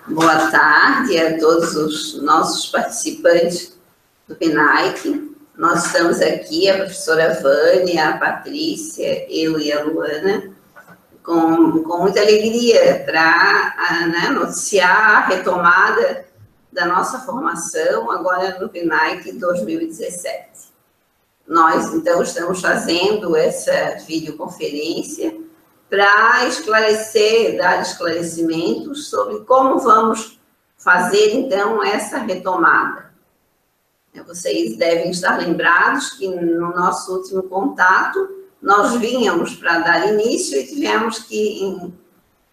Boa tarde a todos os nossos participantes do PNAEC. Nós estamos aqui, a professora Vânia, a Patrícia, eu e a Luana, com muita alegria para noticiar a retomada da nossa formação agora no PNAEC 2017. Nós, então, estamos fazendo essa videoconferência para esclarecer, dar esclarecimentos sobre como vamos fazer, então, essa retomada. Vocês devem estar lembrados que no nosso último contato, nós vínhamos para dar início e tivemos que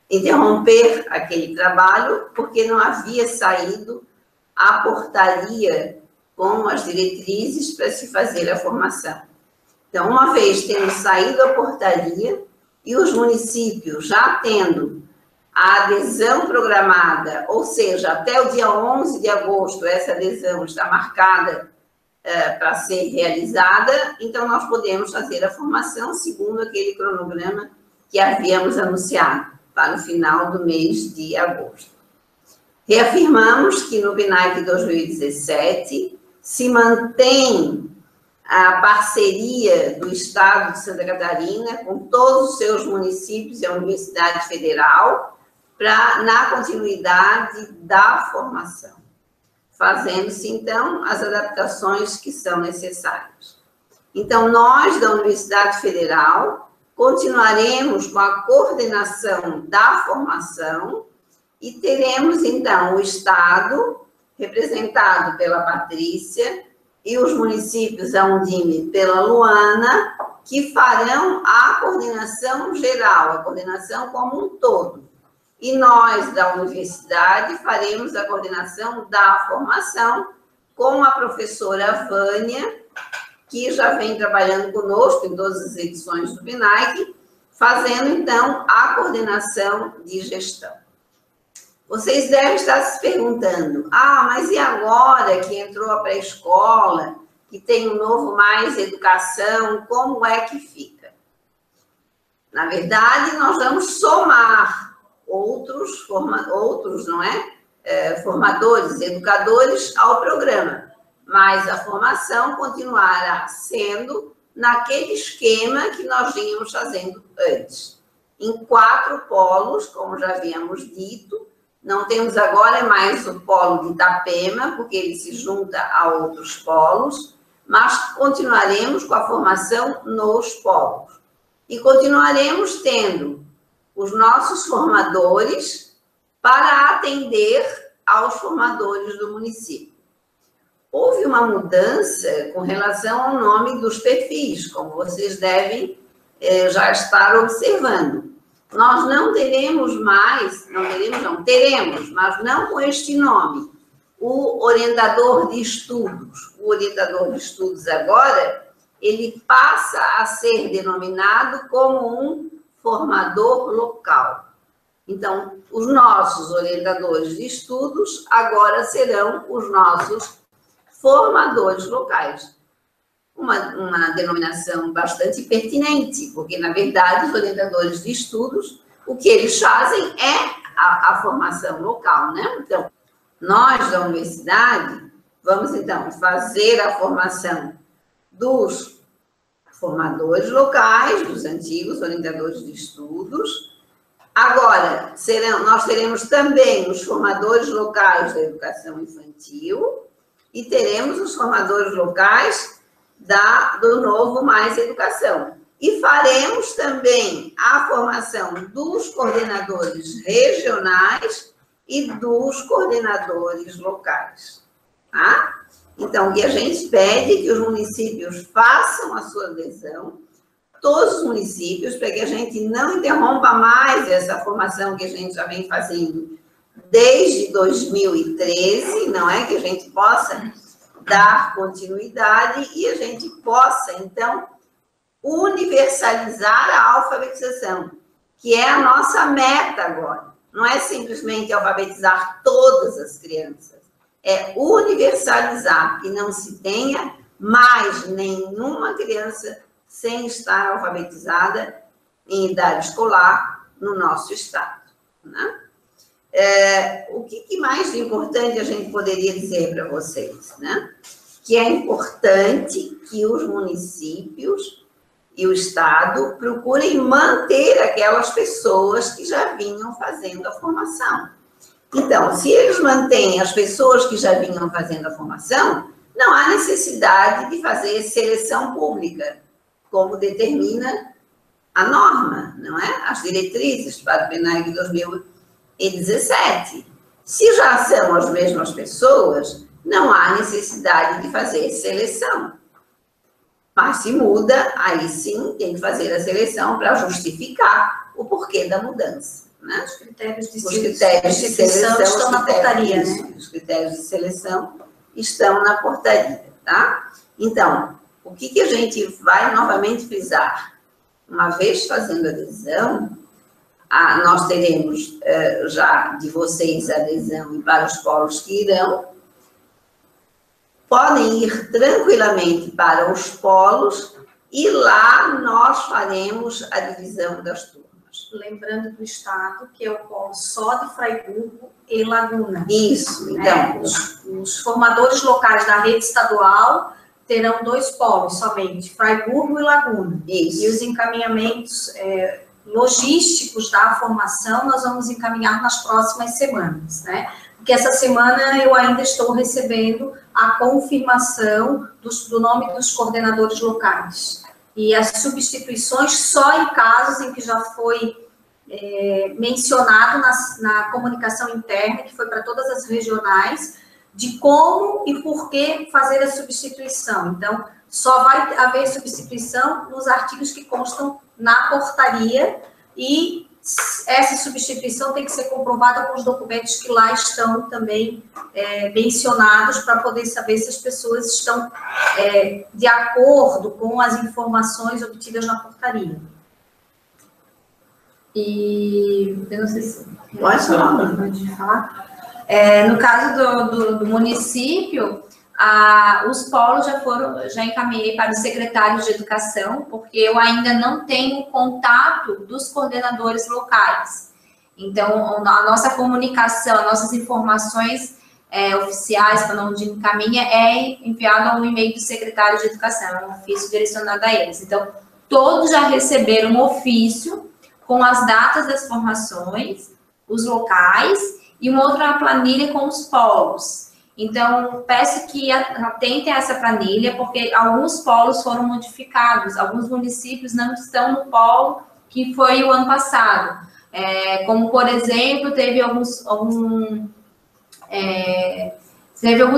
interromper aquele trabalho porque não havia saído a portaria com as diretrizes para se fazer a formação. Então, uma vez tendo saído a portaria e os municípios já tendo a adesão programada, ou seja, até o dia 11 de agosto, essa adesão está marcada para ser realizada, então nós podemos fazer a formação segundo aquele cronograma que havíamos anunciado, para o final do mês de agosto. Reafirmamos que no PNAEC 2017 se mantém a parceria do Estado de Santa Catarina com todos os seus municípios e a Universidade Federal na continuidade da formação, fazendo-se, então, as adaptações que são necessárias. Então, nós, da Universidade Federal, continuaremos com a coordenação da formação e teremos, então, o Estado, representado pela Patrícia, e os municípios, a Undime, pela Luana, que farão a coordenação geral, a coordenação como um todo. E nós, da universidade, faremos a coordenação da formação com a professora Vânia, que já vem trabalhando conosco em todas as edições do PNAEC, fazendo, então, a coordenação de gestão. Vocês devem estar se perguntando, mas e agora que entrou a pré-escola, que tem um novo Mais Educação, como é que fica? Na verdade, nós vamos somar outros formadores, educadores ao programa, mas a formação continuará sendo naquele esquema que nós vínhamos fazendo antes, em 4 polos, como já havíamos dito. Não temos agora mais o polo de Itapema, porque ele se junta a outros polos, mas continuaremos com a formação nos polos. E continuaremos tendo os nossos formadores para atender aos formadores do município. Houve uma mudança com relação ao nome dos perfis, como vocês devem já estar observando. Nós não teremos mais, teremos, mas não com este nome, o orientador de estudos. O orientador de estudos agora, ele passa a ser denominado como um formador local. Então, os nossos orientadores de estudos agora serão os nossos formadores locais. Uma denominação bastante pertinente, porque, na verdade, os orientadores de estudos, o que eles fazem é a formação local, né? Então, nós, da universidade, vamos, então, fazer a formação dos formadores locais, dos antigos orientadores de estudos. Agora, nós teremos também os formadores locais da educação infantil e teremos os formadores locais do novo Mais Educação. E faremos também a formação dos coordenadores regionais e dos coordenadores locais. Tá? Então, o que a gente pede é que os municípios façam a sua adesão, todos os municípios, para que a gente não interrompa mais essa formação que a gente já vem fazendo desde 2013, não é? Que a gente possa dar continuidade e a gente possa, então, universalizar a alfabetização, que é a nossa meta agora. Não é simplesmente alfabetizar todas as crianças, é universalizar, que não se tenha mais nenhuma criança sem estar alfabetizada em idade escolar no nosso estado, né? o que mais de importante a gente poderia dizer para vocês, né? Que é importante que os municípios e o Estado procurem manter aquelas pessoas que já vinham fazendo a formação. Então, se eles mantêm as pessoas que já vinham fazendo a formação, não há necessidade de fazer seleção pública, como determina a norma, não é? As diretrizes para o PNAEC 2017. Se já são as mesmas pessoas, não há necessidade de fazer seleção. Mas se muda, aí sim tem que fazer a seleção para justificar o porquê da mudança. Né? Os critérios de seleção estão na portaria, né? Os critérios de seleção estão na portaria, tá? Então, o que a gente vai novamente frisar? Uma vez fazendo adesão, nós teremos já de vocês a adesão e para os polos que irão, podem ir tranquilamente para os polos e lá nós faremos a divisão das turmas. Lembrando do Estado que é o polo só de Fraiburgo e Laguna. Isso, então. Os formadores locais da rede estadual terão 2 polos somente, Fraiburgo e Laguna. Isso. E os encaminhamentos logísticos da formação nós vamos encaminhar nas próximas semanas, né? Porque essa semana eu ainda estou recebendo a confirmação do nome dos coordenadores locais. E as substituições só em casos em que já foi mencionado na comunicação interna, que foi para todas as regionais, de como e por que fazer a substituição. Então, só vai haver substituição nos artigos que constam na portaria e essa substituição tem que ser comprovada com os documentos que lá estão também mencionados para poder saber se as pessoas estão de acordo com as informações obtidas na portaria. E eu não sei se... Pode falar. No caso do município, os polos já encaminhei para os secretários de educação, porque eu ainda não tenho contato dos coordenadores locais. Então, a nossa comunicação, as nossas informações oficiais, quando a gente encaminha, é enviado a um e-mail do secretário de educação, é um ofício direcionado a eles. Então, todos já receberam um ofício com as datas das formações, os locais e uma outra planilha com os polos. Então, peço que atentem a essa planilha, porque alguns polos foram modificados, alguns municípios não estão no polo que foi o ano passado. Como, por exemplo, teve alguns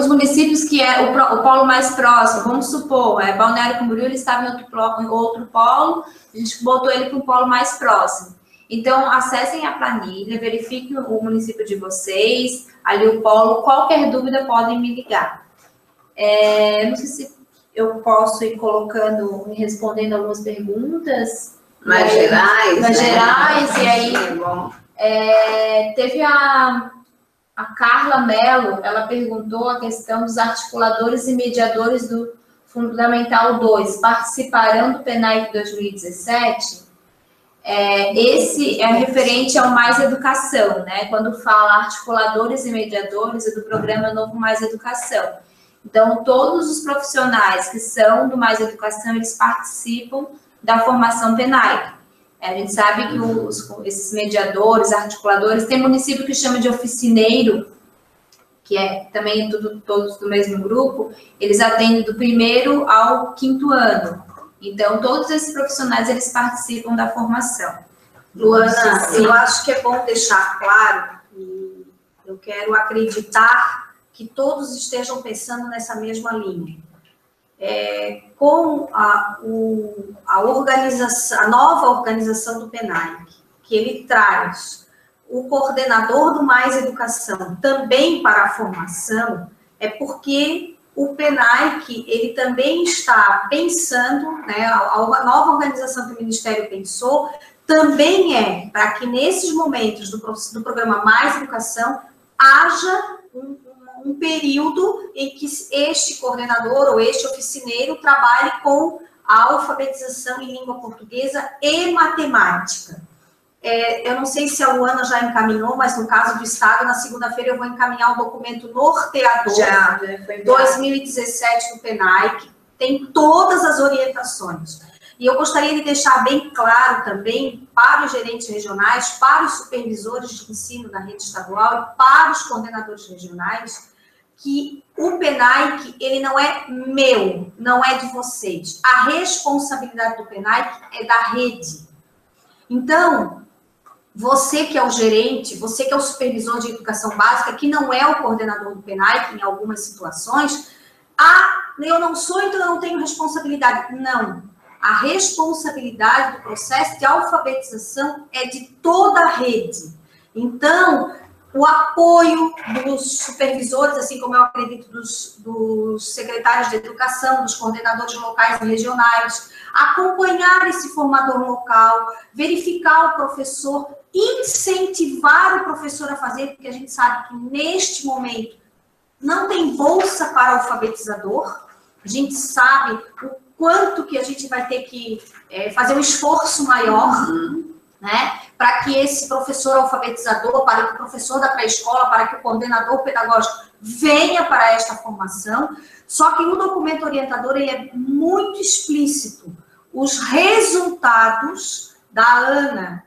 municípios que o polo mais próximo, vamos supor, Balneário Camboriú, ele estava em outro polo, a gente botou ele para um polo mais próximo. Então, acessem a planilha, verifiquem o município de vocês, ali o polo, qualquer dúvida podem me ligar. Não sei se eu posso ir colocando, respondendo algumas perguntas. Mais gerais. Mais gerais, né? E aí teve a Carla Mello, ela perguntou a questão dos articuladores e mediadores do Fundamental 2, participarão do PNAEC 2017? Esse é referente ao Mais Educação, né? Quando fala articuladores e mediadores, é do programa Novo Mais Educação. Então, todos os profissionais que são do Mais Educação, eles participam da formação PNAEC. A gente sabe que esses mediadores, articuladores, tem município que chama de oficineiro, que também todos do mesmo grupo, eles atendem do 1º ao 5º ano. Então, todos esses profissionais, eles participam da formação. Luana, eu acho que é bom deixar claro, e eu quero acreditar que todos estejam pensando nessa mesma linha. Com a nova organização do PNAEC, que ele traz o coordenador do Mais Educação também para a formação, é porque o PNAEC, ele também está pensando, né, a nova organização que o Ministério pensou, também para que nesses momentos do programa Mais Educação, haja um período em que este coordenador ou este oficineiro trabalhe com a alfabetização em língua portuguesa e matemática. eu não sei se a Luana já encaminhou, mas no caso do Estado, na segunda-feira eu vou encaminhar o documento norteador Já foi 2017 do PENAIC, tem todas as orientações. E eu gostaria de deixar bem claro também para os gerentes regionais, para os supervisores de ensino da rede estadual e para os coordenadores regionais, que o PENAIC, ele não é meu, não é de vocês. A responsabilidade do PENAIC é da rede. Então, você que é o gerente, você que é o supervisor de educação básica, que não é o coordenador do PENAIC em algumas situações, eu não sou, então eu não tenho responsabilidade. Não. A responsabilidade do processo de alfabetização é de toda a rede. Então, o apoio dos supervisores, assim como eu acredito dos secretários de educação, dos coordenadores locais e regionais, acompanhar esse formador local, verificar o professor, incentivar o professor a fazer, porque a gente sabe que neste momento não tem bolsa para alfabetizador, a gente sabe o quanto que a gente vai ter que fazer um esforço maior, né, para que esse professor alfabetizador, para que o professor da pré-escola, para que o coordenador pedagógico venha para esta formação. Só que o documento orientador ele é muito explícito. Os resultados da ANA,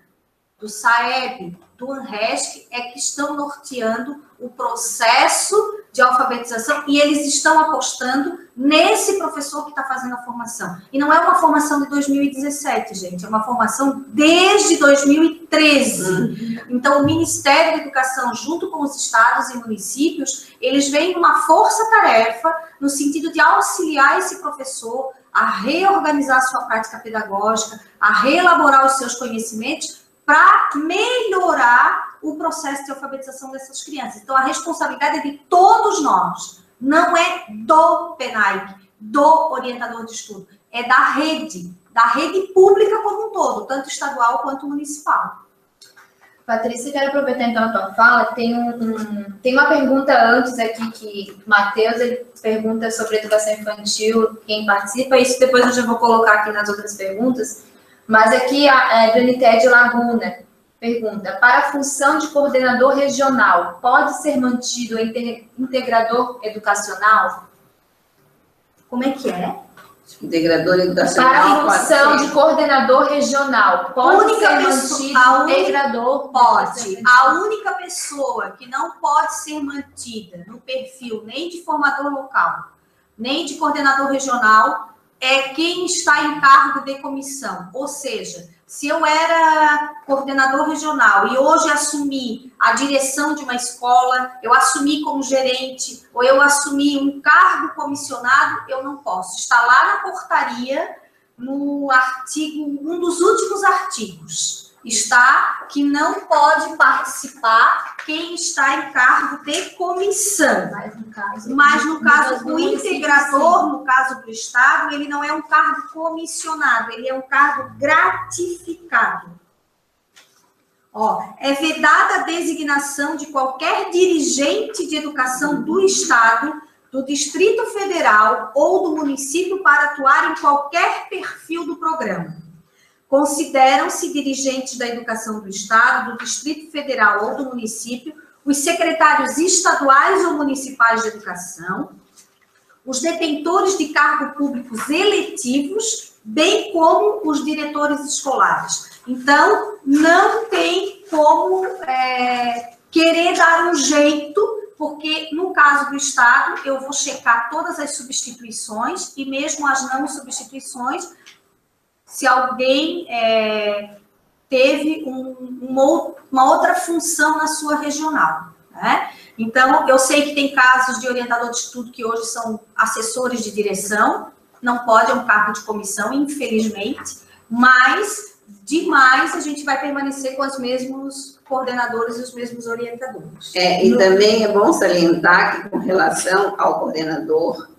do SAEB, do ANRESC, é que estão norteando o processo de alfabetização e eles estão apostando nesse professor que está fazendo a formação. E não é uma formação de 2017, gente, é uma formação desde 2013. Então, o Ministério da Educação, junto com os estados e municípios, eles vêm uma força-tarefa no sentido de auxiliar esse professor a reorganizar a sua prática pedagógica, a reelaborar os seus conhecimentos para melhorar o processo de alfabetização dessas crianças. Então, a responsabilidade é de todos nós, não é do PENAIC, do orientador de estudo, é da rede pública como um todo, tanto estadual quanto municipal. Patrícia, quero aproveitar então a tua fala, tem uma pergunta antes aqui que o Matheus, ele pergunta sobre educação infantil, quem participa, isso depois eu já vou colocar aqui nas outras perguntas, mas aqui a Danited Laguna pergunta, para a função de coordenador regional, pode ser mantido o integrador educacional? Como é que é? Integrador educacional. Para a função de coordenador regional, pode ser mantido o integrador? Pode. A única pessoa que não pode ser mantida no perfil nem de formador local, nem de coordenador regional, é quem está em cargo de comissão. Ou seja, se eu era coordenador regional e hoje assumi a direção de uma escola, eu assumi como gerente, ou eu assumi um cargo comissionado, eu não posso. Está lá na portaria, no artigo, um dos últimos artigos, está que não pode participar quem está em cargo de comissão. Mas no caso do integrador, no caso do Estado, ele não é um cargo comissionado, ele é um cargo gratificado. É vedada a designação de qualquer dirigente de educação do Estado, do Distrito Federal ou do município para atuar em qualquer perfil do programa. Consideram-se dirigentes da educação do Estado, do Distrito Federal ou do município, os secretários estaduais ou municipais de educação, os detentores de cargos públicos eletivos, bem como os diretores escolares. Então, não tem como querer dar um jeito, porque no caso do Estado, eu vou checar todas as substituições e mesmo as não substituições, se alguém teve uma outra função na sua regional, né? Então, eu sei que tem casos de orientador de estudo que hoje são assessores de direção, não pode, é um cargo de comissão, infelizmente, mas, demais, a gente vai permanecer com os mesmos coordenadores e os mesmos orientadores. E também é bom salientar que, com relação ao coordenador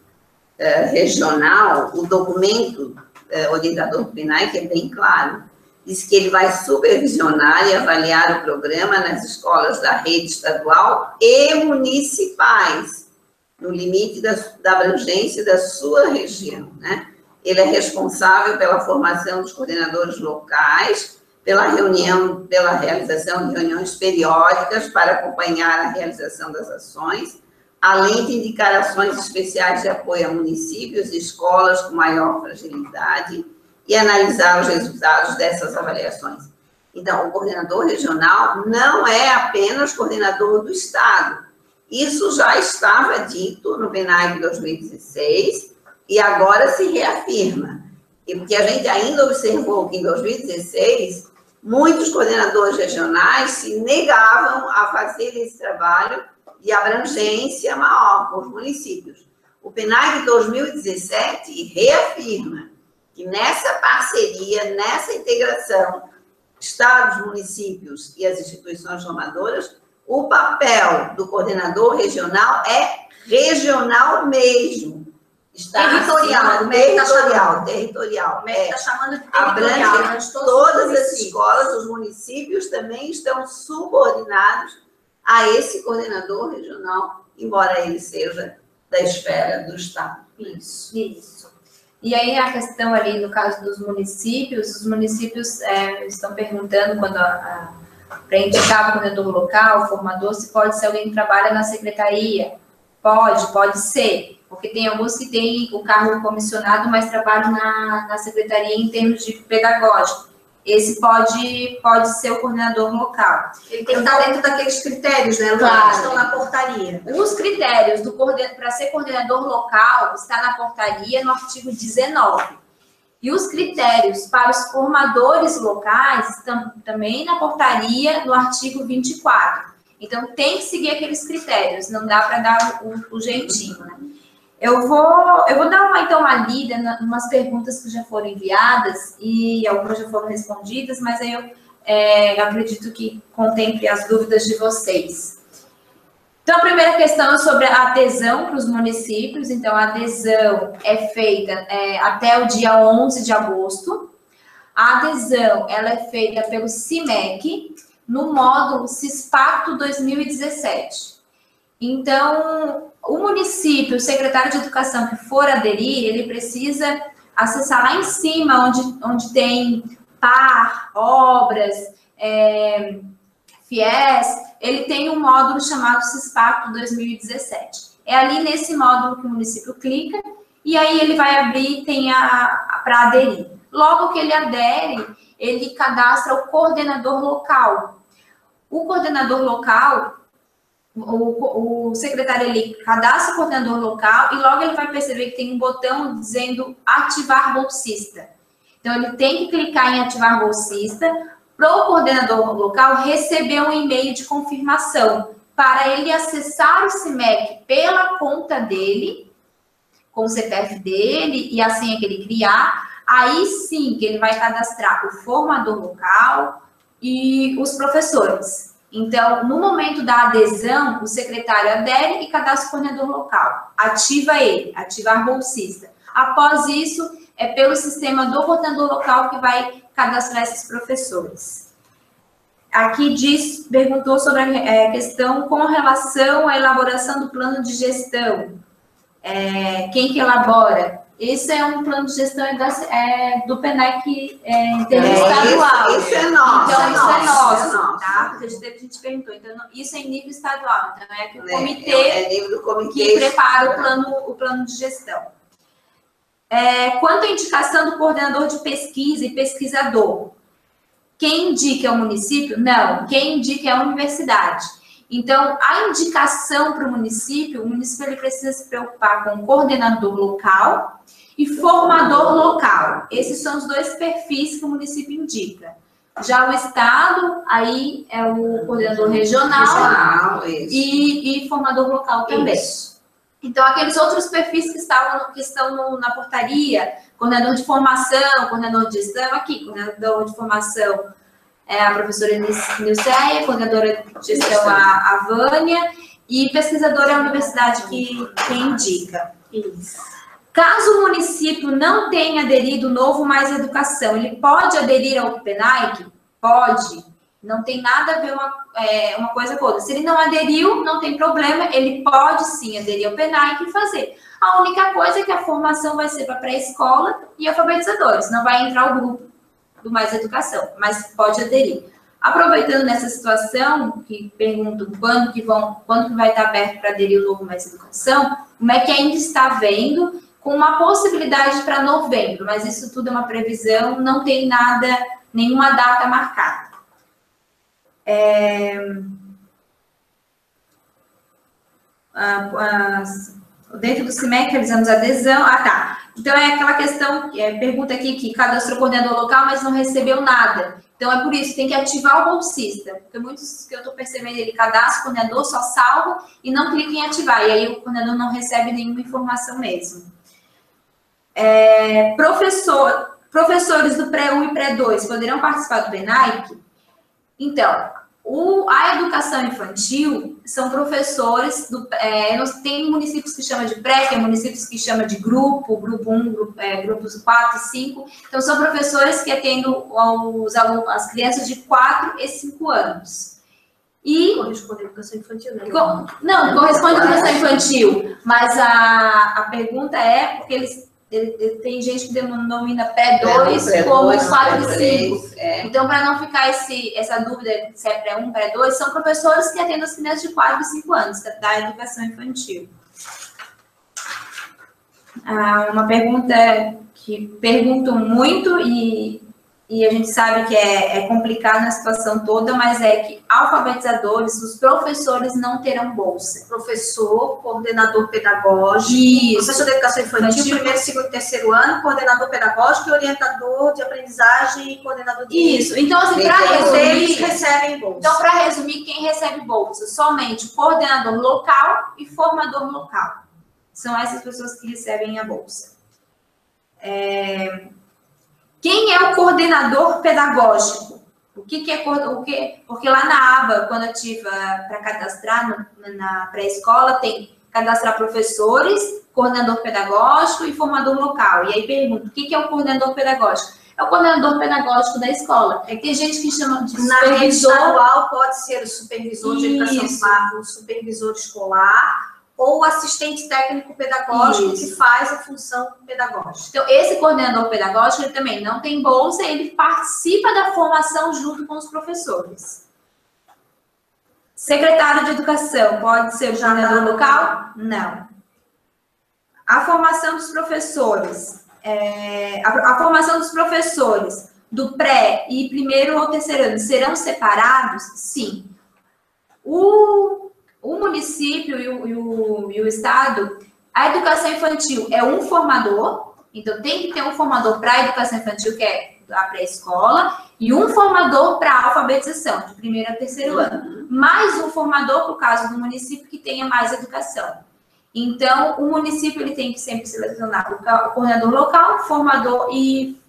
regional, o documento orientador do PENAIC é bem claro. Diz que ele vai supervisionar e avaliar o programa nas escolas da rede estadual e municipais, no limite da abrangência da sua região, né? Ele é responsável pela formação dos coordenadores locais, pela realização de reuniões periódicas para acompanhar a realização das ações, além de indicar ações especiais de apoio a municípios e escolas com maior fragilidade e analisar os resultados dessas avaliações. Então, o coordenador regional não é apenas coordenador do Estado. Isso já estava dito no PNAEC 2016 e agora se reafirma. E porque a gente ainda observou que em 2016, muitos coordenadores regionais se negavam a fazer esse trabalho de abrangência maior com os municípios. O PNAEC 2017 reafirma que nessa parceria, nessa integração, estados, municípios e as instituições formadoras, o papel do coordenador regional é regional mesmo. Territorial. Territorial. O MEC está chamando de territorial. Abrange todas as escolas, os municípios também estão subordinados a esse coordenador regional, embora ele seja da esfera do Estado. Isso. E aí a questão ali, no caso dos municípios, os municípios estão perguntando para indicar o coordenador local, o formador, se pode ser alguém que trabalha na secretaria. Pode ser, porque tem alguns que têm o cargo comissionado, mas trabalham na secretaria em termos de pedagógico. Esse pode ser o coordenador local. Ele tem que estar dentro daqueles critérios, né, Luana? Claro. Que estão na portaria. Os critérios para ser coordenador local está na portaria no artigo 19. E os critérios para os formadores locais estão também na portaria no artigo 24. Então, tem que seguir aqueles critérios, não dá para dar o jeitinho, né? Eu vou dar então uma lida em umas perguntas que já foram enviadas e algumas já foram respondidas, mas aí eu acredito que contemple as dúvidas de vocês. Então, a primeira questão é sobre a adesão para os municípios. Então, a adesão é feita até o dia 11 de agosto. A adesão ela é feita pelo CIMEC no módulo CISPACTO 2017. Então, o município, o secretário de educação que for aderir, ele precisa acessar lá em cima, onde tem PAR, obras, FIES, ele tem um módulo chamado CISPACTO 2017. É ali nesse módulo que o município clica, e aí ele vai abrir, tem para aderir. Logo que ele adere, ele cadastra o coordenador local. O coordenador local, o secretário, ele cadastra o coordenador local e logo ele vai perceber que tem um botão dizendo ativar bolsista. Então, ele tem que clicar em ativar bolsista para o coordenador local receber um e-mail de confirmação para ele acessar o CIMEC pela conta dele, com o CPF dele e a senha que ele criar. Aí sim que ele vai cadastrar o formador local e os professores. Então, no momento da adesão, o secretário adere e cadastra o coordenador local. Ativa ele, ativar bolsista. Após isso, é pelo sistema do coordenador local que vai cadastrar esses professores. Aqui perguntou sobre a questão com relação à elaboração do plano de gestão. Quem que elabora? Esse é um plano de gestão do PNAEC interestadual. Isso é nosso. Então, isso é nosso, tá? Porque a gente perguntou. Então, isso é em nível estadual. Então, é que o comitê nível do comitê que prepara o plano de gestão. Quanto à indicação do coordenador de pesquisa e pesquisador, quem indica é o município? Não. Quem indica é a universidade. Então, a indicação para o município ele precisa se preocupar com o coordenador local e formador local. Esses são os dois perfis que o município indica. Já o estado, aí é o coordenador regional e formador local também. Isso. Então, aqueles outros perfis que estão na portaria, coordenador de formação, coordenador de gestão, aqui, coordenador de formação, a professora Nilceia, coordenadora de gestão a Vânia, e pesquisadora é a universidade que indica. Isso. Caso o município não tenha aderido ao Novo Mais Educação, ele pode aderir ao PNAEC? Pode. Não tem nada a ver uma coisa com outra. Se ele não aderiu, não tem problema, ele pode sim aderir ao PNAEC e fazer. A única coisa é que a formação vai ser para pré-escola e alfabetizadores, não vai entrar o grupo do Mais Educação, mas pode aderir. Aproveitando nessa situação, que perguntam quando que vai estar aberto para aderir o novo Mais Educação, como é que ainda está vendo, com uma possibilidade para novembro, mas isso tudo é uma previsão, não tem nada, nenhuma data marcada. Dentro do CIMEC, realizamos adesão. Tá. Então, é aquela questão, pergunta aqui que cadastrou coordenador local, mas não recebeu nada. Então, é por isso, tem que ativar o bolsista. Porque muitos que eu estou percebendo, ele cadastra o coordenador, só salva e não clica em ativar. E aí, o coordenador não recebe nenhuma informação mesmo. Professores do Pré-1 e Pré-2 poderão participar do PENAIC? Então, a educação infantil são professores, tem municípios que chamam de pré, tem municípios que chamam de grupo 1, grupos 4 e 5. Então, são professores que atendem as crianças de 4 e 5 anos. E corresponde à educação infantil, né? Não, corresponde à educação infantil, mas a pergunta é porque tem gente que denomina pré-2 como 4 e 5. Então, para não ficar essa dúvida se é pré-1, pré-2, são professores que atendem as crianças de 4 e 5 anos, da educação infantil. Uma pergunta que perguntam muito e a gente sabe que é complicado na situação toda, mas é que alfabetizadores, os professores não terão bolsa. Professor, coordenador pedagógico, professor de educação infantil, primeiro, segundo e terceiro ano, coordenador pedagógico e orientador de aprendizagem e coordenador de... Isso, então assim, para resumir... Eles recebem bolsa. Então, para resumir, quem recebe bolsa? Somente o coordenador local e formador local. São essas pessoas que recebem a bolsa. Quem é o coordenador pedagógico? Porque lá na aba, quando ativa para cadastrar na pré-escola, tem cadastrar professores, coordenador pedagógico e formador local. E aí pergunta, o que é o coordenador pedagógico? É o coordenador pedagógico da escola. Tem gente que chama de supervisor. Na rede estadual pode ser o supervisor de educação, o supervisor escolar, ou o assistente técnico pedagógico que faz a função pedagógica. Então, esse coordenador pedagógico, ele também não tem bolsa, ele participa da formação junto com os professores. Secretário de Educação, pode ser o coordenador local? Não. A formação dos professores, a formação dos professores do pré e primeiro ou terceiro ano serão separados? Sim. O município e o estado, a educação infantil é um formador, então tem que ter um formador para a educação infantil, que é a pré-escola, e um formador para a alfabetização, de primeiro a terceiro ano. Mais um formador, por caso do município, que tenha mais educação. Então, o município ele tem que sempre selecionar o coordenador local, formador e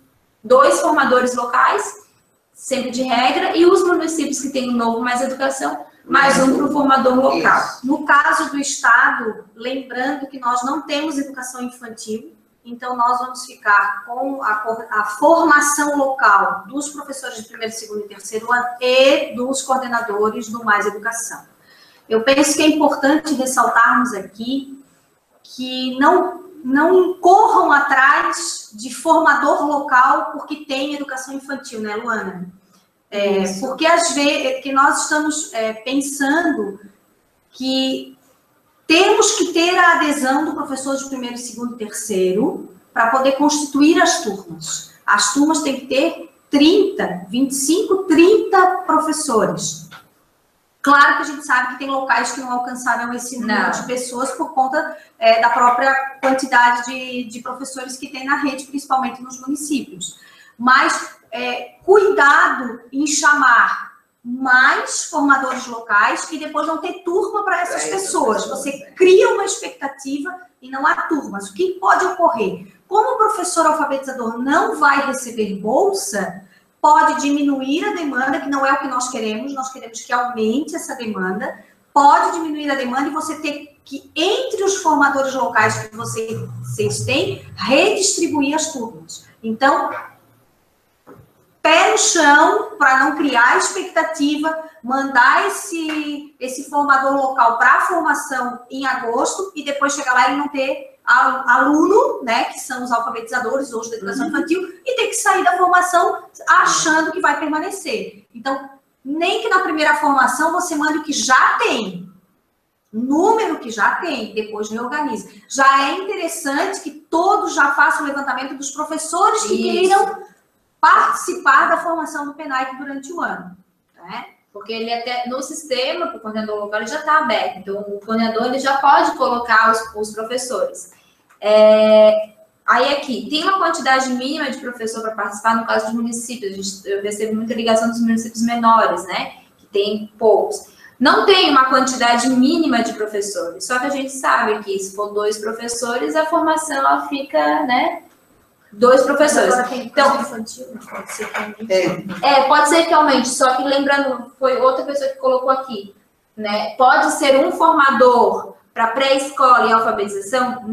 2 formadores locais, sempre de regra, e os municípios que têm um novo mais educação, mais um para o formador local. Isso. No caso do estado, lembrando que nós não temos educação infantil, então nós vamos ficar com a formação local dos professores de primeiro, segundo e terceiro ano e dos coordenadores do Mais Educação. Eu penso que é importante ressaltarmos aqui que não corram atrás de formador local porque tem educação infantil, né, Luana? Porque às vezes que nós estamos pensando que temos que ter a adesão do professor de primeiro, segundo e terceiro para poder constituir as turmas. As turmas têm que ter 30, 25, 30 professores. Claro que a gente sabe que tem locais que não alcançaram esse número de pessoas por conta da própria quantidade de professores que tem na rede, principalmente nos municípios. Mas cuidado em chamar mais formadores locais e depois não ter turma para essas pessoas. Você cria uma expectativa e não há turmas. O que pode ocorrer? Como o professor alfabetizador não vai receber bolsa, pode diminuir a demanda, que não é o que nós queremos que aumente essa demanda, pode diminuir a demanda e você ter que, entre os formadores locais que vocês têm, redistribuir as turmas. Então, pé no chão, para não criar expectativa, mandar esse formador local para a formação em agosto e depois chegar lá e não ter aluno, né, que são os alfabetizadores hoje da educação infantil, e tem que sair da formação achando que vai permanecer. Então, nem que na primeira formação você mande o que já tem, número que já tem, depois reorganize. Já é interessante que todos já façam o levantamento dos professores que queiram participar da formação do PENAIC durante o ano, né? Porque ele até, no sistema, para o coordenador local, ele já está aberto. Então, o coordenador ele já pode colocar os professores. Aí aqui, tem uma quantidade mínima de professor para participar no caso de municípios. Eu recebo muita ligação dos municípios menores, né? Que tem poucos. Não tem uma quantidade mínima de professores. Só que a gente sabe que se for 2 professores, a formação ela fica, né? 2 professores. Agora tem então infantil, pode ser que aumente. Pode ser que aumente, só que lembrando, foi outra pessoa que colocou aqui, né? Pode ser um formador para pré-escola e alfabetização?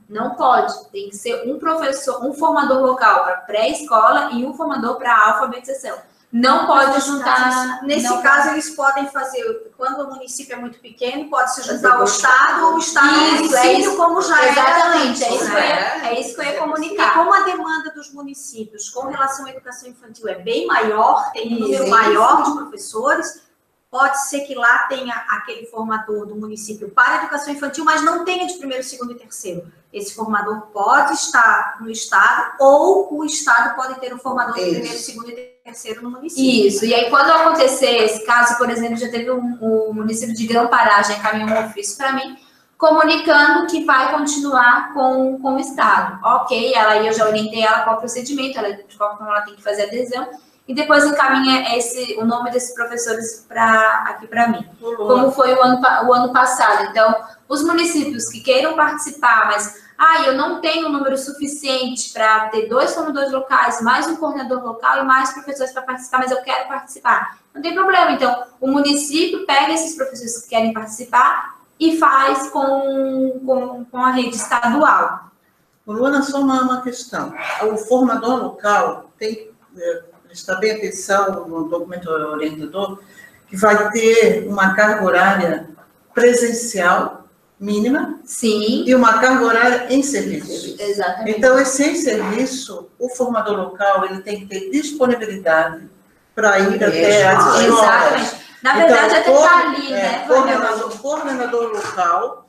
Não pode. Tem que ser um professor, um formador local para pré-escola e um formador para alfabetização. Não pode juntar. Nesse caso, eles podem fazer, quando o município é muito pequeno, pode se juntar ao Estado ou o Estado ao município, como já é. Exatamente, é isso que eu ia comunicar. E como a demanda dos municípios com relação à educação infantil é bem maior, tem um número maior de professores, pode ser que lá tenha aquele formador do município para a educação infantil, mas não tenha de primeiro, segundo e terceiro. Esse formador pode estar no Estado ou o Estado pode ter um formador de primeiro, segundo e terceiro no município. Isso, e aí quando acontecer esse caso, por exemplo, já teve o município de Grão-Pará, já encaminhou um ofício para mim, comunicando que vai continuar com o Estado. Ok, eu já orientei ela qual o procedimento, de qual forma ela tem que fazer a adesão, e depois encaminha o nome desses professores aqui para mim. Como foi o ano passado. Então, os municípios que queiram participar, mas eu não tenho um número suficiente para ter 2 formadores locais, mais um coordenador local e mais professores para participar, mas eu quero participar. Não tem problema. Então, o município pega esses professores que querem participar e faz com a rede estadual. Luana, só uma questão. O formador local tem... Está bem atenção no documento orientador, que vai ter uma carga horária presencial mínima. Sim. E uma carga horária em serviço. Exatamente. Então, esse em serviço, o formador local ele tem que ter disponibilidade para ir até as escolas. Exatamente. Na verdade, até está ali, né? Coordenador local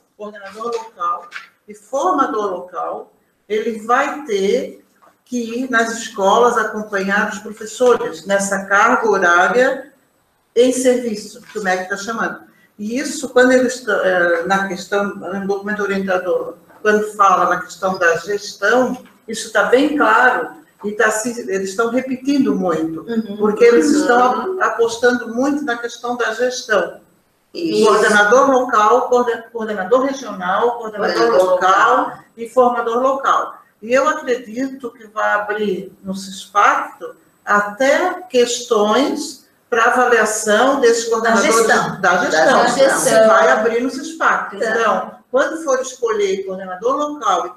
e formador local, ele vai ter que ir nas escolas acompanhar os professores nessa carga horária em serviço, que o MEC está chamando. E isso, quando ele está, na questão, no documento orientador, quando fala na questão da gestão, isso está bem claro, e eles estão repetindo muito, porque eles estão apostando muito na questão da gestão. Isso. Coordenador local, coordenador regional, coordenador local e formador local. E eu acredito que vai abrir no CISPACTO até questões para avaliação desses coordenadores da gestão. Vai abrir no CISPACTO. Então, quando for escolher coordenador local e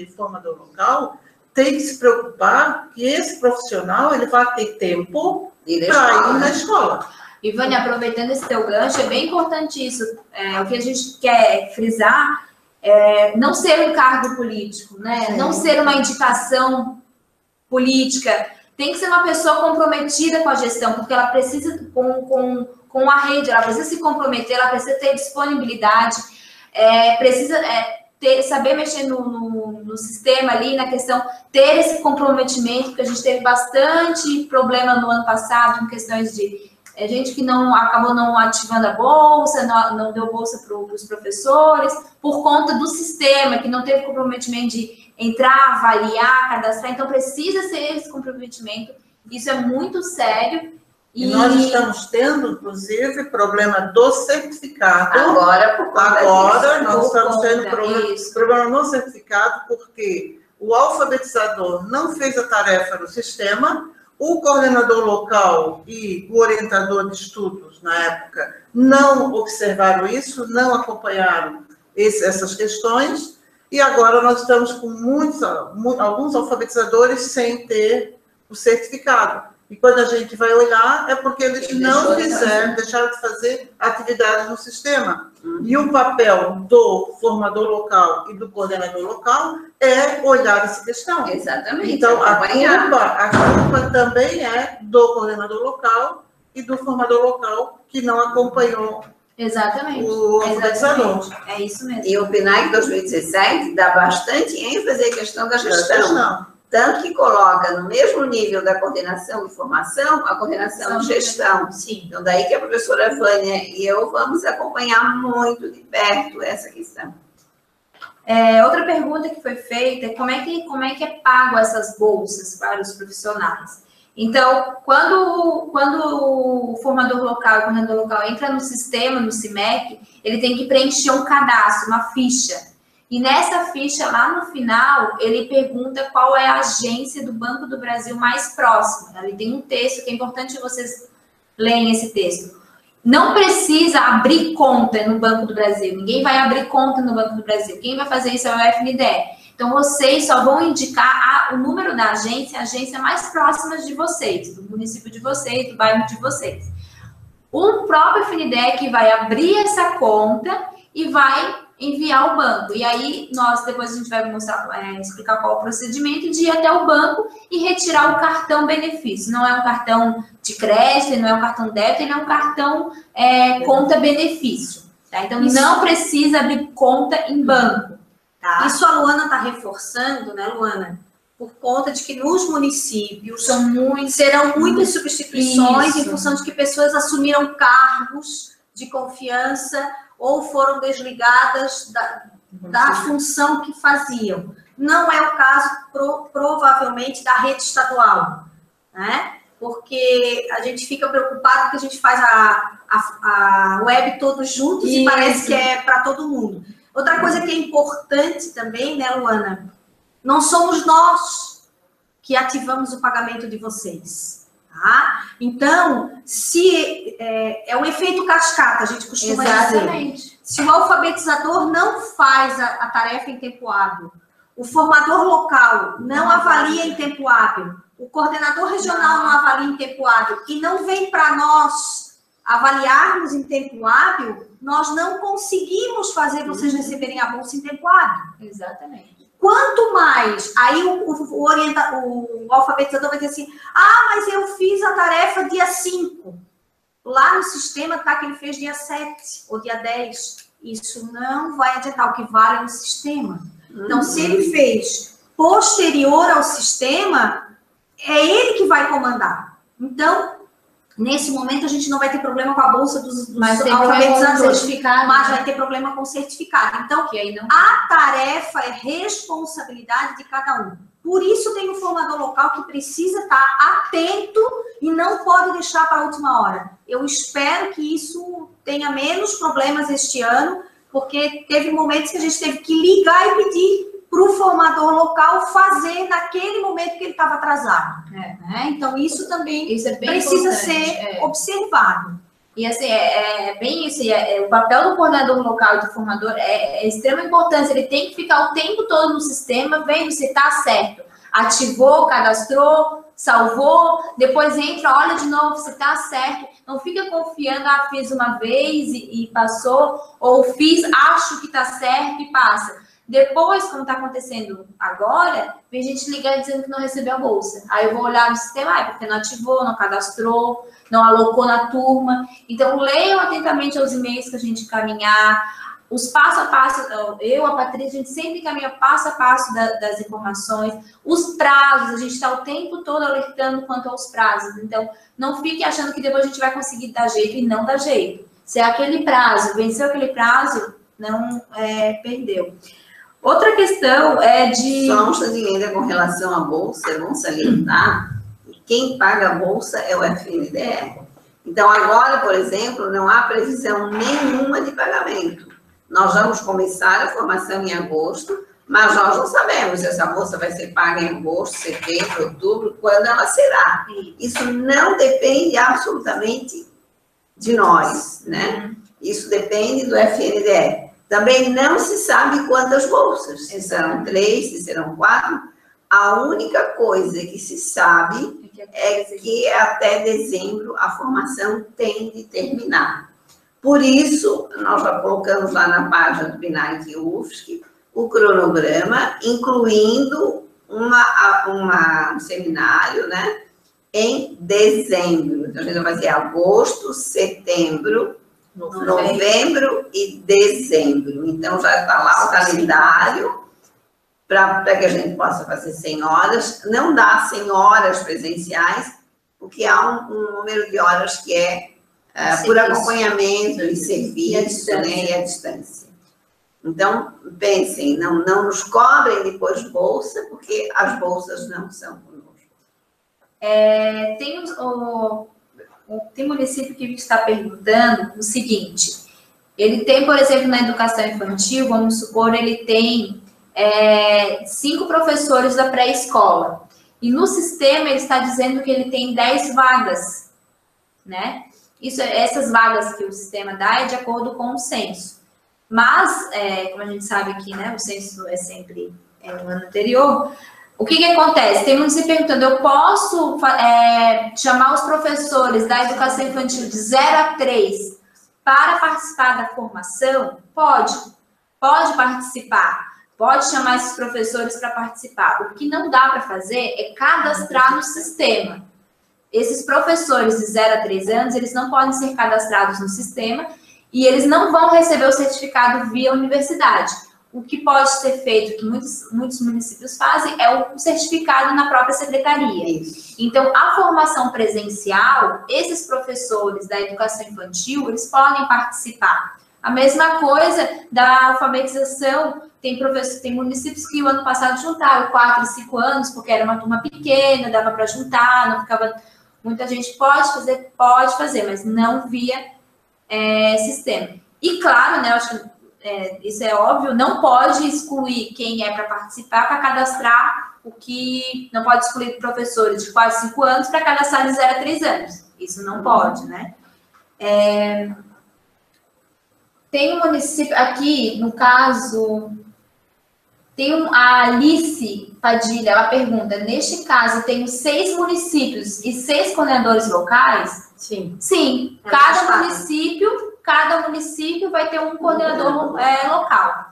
formador local, tem que se preocupar que esse profissional ele vai ter tempo para ir na escola. Ivane, aproveitando esse teu gancho, é bem importante isso. O que a gente quer frisar não ser um cargo político, né? Sim. Não ser uma indicação política. Tem que ser uma pessoa comprometida com a gestão, porque ela precisa, com a rede, ela precisa se comprometer, ela precisa ter disponibilidade, precisa saber mexer no sistema ali, na questão, ter esse comprometimento, porque a gente teve bastante problema no ano passado, em questões de gente que acabou não ativando a bolsa, não deu bolsa para os professores, por conta do sistema, que não teve comprometimento de entrar, avaliar, cadastrar. Então, precisa ser esse comprometimento. Isso é muito sério. E nós estamos tendo, inclusive, problema do certificado. Agora nós estamos tendo problema no certificado, porque o alfabetizador não fez a tarefa no sistema, o coordenador local e o orientador de estudos, na época, não observaram isso, não acompanharam essas questões, e agora nós estamos com alguns alfabetizadores sem ter o certificado. E quando a gente vai olhar, é porque eles não deixaram de fazer atividades no sistema. E o papel do formador local e do coordenador local é olhar essa questão. Exatamente. Então, a culpa também é do coordenador local e do formador local que não acompanhou Exatamente. o alfabetizador. É isso mesmo. E o PNAE 2017 dá bastante ênfase à questão da gestão. Tanto que coloca no mesmo nível da coordenação e formação, a coordenação e gestão. Sim. Então, daí que a professora Vânia e eu vamos acompanhar muito de perto essa questão. Outra pergunta que foi feita é como é que é pago essas bolsas para os profissionais? Então, quando o formador local, o coordenador local entra no sistema, no CIMEC, ele tem que preencher um cadastro, uma ficha. E nessa ficha, lá no final, ele pergunta qual é a agência do Banco do Brasil mais próxima. Ali tem um texto que é importante vocês leem esse texto. Não precisa abrir conta no Banco do Brasil. Ninguém vai abrir conta no Banco do Brasil. Quem vai fazer isso é o FNDE. Então, vocês só vão indicar o número da agência, a agência mais próxima de vocês, do município de vocês, do bairro de vocês. O próprio FNDE que vai abrir essa conta e vai enviar ao banco. E aí, depois a gente vai mostrar, explicar qual é o procedimento de ir até o banco e retirar o cartão benefício. Não é um cartão de crédito, não é um cartão débito, não é um cartão conta benefício. Tá? Então, não precisa abrir conta em banco. Tá? Isso a Luana está reforçando, né, Luana? Por conta de que nos municípios serão muitas substituições em função de que pessoas assumiram cargos de confiança ou foram desligadas da função que faziam. Não é o caso, provavelmente, da rede estadual, né? Porque a gente fica preocupado que a gente faz a web todos juntos e parece que é para todo mundo. Outra coisa que é importante também, né, Luana? Não somos nós que ativamos o pagamento de vocês. Tá? Então, se é um efeito cascata, a gente costuma dizer. Se o alfabetizador não faz a tarefa em tempo hábil, o formador local não avalia em tempo hábil, o coordenador regional não avalia em tempo hábil e não vem para nós avaliarmos em tempo hábil, nós não conseguimos fazer vocês receberem a bolsa em tempo hábil. Exatamente. Quanto mais, aí o alfabetizador vai dizer assim, mas eu fiz a tarefa dia 5. Lá no sistema tá que ele fez dia 7 ou dia 10. Isso não vai adiantar, o que vale é no sistema. Então, se ele fez posterior ao sistema, é ele que vai comandar. Então, nesse momento, a gente não vai ter problema com a bolsa dos alfabetizadores, mas vai ter problema com o certificado. Então, a tarefa é responsabilidade de cada um. Por isso, tem um formador local que precisa estar atento e não pode deixar para a última hora. Eu espero que isso tenha menos problemas este ano, porque teve momentos que a gente teve que ligar e pedir para o formador local fazer naquele momento que ele estava atrasado. Né? Então, isso também precisa ser observado. E assim, bem isso, o papel do coordenador local e do formador é extrema importância. Ele tem que ficar o tempo todo no sistema, vendo se está certo. Ativou, cadastrou, salvou, depois entra, olha de novo se está certo. Não fica confiando, fiz uma vez e passou, ou fiz, acho que está certo e passa. Depois, como está acontecendo agora, vem gente ligando dizendo que não recebeu a bolsa. Aí eu vou olhar no sistema, porque não ativou, não cadastrou, não alocou na turma. Então, leiam atentamente os e-mails que a gente encaminhar, os passo a passo, a Patrícia, a gente sempre encaminha passo a passo das informações, os prazos, a gente está o tempo todo alertando quanto aos prazos. Então, não fique achando que depois a gente vai conseguir dar jeito e não dá jeito. Se é aquele prazo, venceu aquele prazo, não perdeu. Outra questão é de... Só um instantinho ainda com relação à bolsa, é bom salientar que quem paga a bolsa é o FNDE. Então, agora, por exemplo, não há previsão nenhuma de pagamento. Nós vamos começar a formação em agosto, mas nós não sabemos se essa bolsa vai ser paga em agosto, setembro, outubro, quando ela será. Isso não depende absolutamente de nós, né? Isso depende do FNDE. Também não se sabe quantas bolsas, se serão 3, se serão 4. A única coisa que se sabe é que até dezembro a formação tem de terminar. Por isso, nós já colocamos lá na página do BNAIC UFSC o cronograma, incluindo um seminário, né, em dezembro. Então, a gente vai fazer agosto, setembro, novembro e dezembro. Então, já está lá o calendário para que a gente possa fazer 100 horas. Não dá 100 horas presenciais, porque há um número de horas que é por acompanhamento e serviço, né, e à distância. Então, pensem, não nos cobrem depois bolsa, porque as bolsas não são conosco. Tem município que está perguntando o seguinte, ele tem, por exemplo, na educação infantil, vamos supor, ele tem 5 professores da pré-escola, e no sistema ele está dizendo que ele tem 10 vagas, né? Essas vagas que o sistema dá é de acordo com o censo. Mas, como a gente sabe aqui, né, o censo é sempre no ano anterior, o que acontece? Tem município perguntando, eu posso chamar os professores da educação infantil de 0 a 3 para participar da formação? Pode participar. Pode chamar esses professores para participar. O que não dá para fazer é cadastrar no sistema. Esses professores de 0 a 3 anos, eles não podem ser cadastrados no sistema e eles não vão receber o certificado via universidade. O que pode ser feito, que muitos municípios fazem, é o certificado na própria secretaria. Isso. Então, a formação presencial, esses professores da educação infantil, eles podem participar. A mesma coisa da alfabetização, tem municípios que o ano passado juntaram 4 e 5 anos, porque era uma turma pequena, dava para juntar, não ficava... Muita gente pode fazer, mas não via sistema. E claro, né, eu acho que isso é óbvio, não pode excluir quem é para participar, para cadastrar não pode excluir professores de 4 e 5 anos para cadastrar de 0 a 3 anos. Isso não pode, né? Tem um município aqui, no caso, a Alice Padilha, ela pergunta, neste caso, tenho 6 municípios e 6 coordenadores locais? Sim. Sim, cada município vai ter um coordenador local.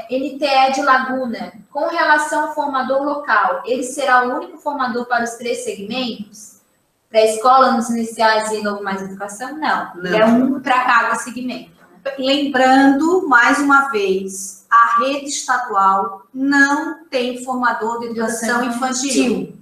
NTE de Laguna, com relação ao formador local, ele será o único formador para os 3 segmentos? Pré-escola, anos iniciais e novo mais educação? Não. É um para cada segmento. Lembrando, mais uma vez, a rede estadual não tem formador de educação infantil.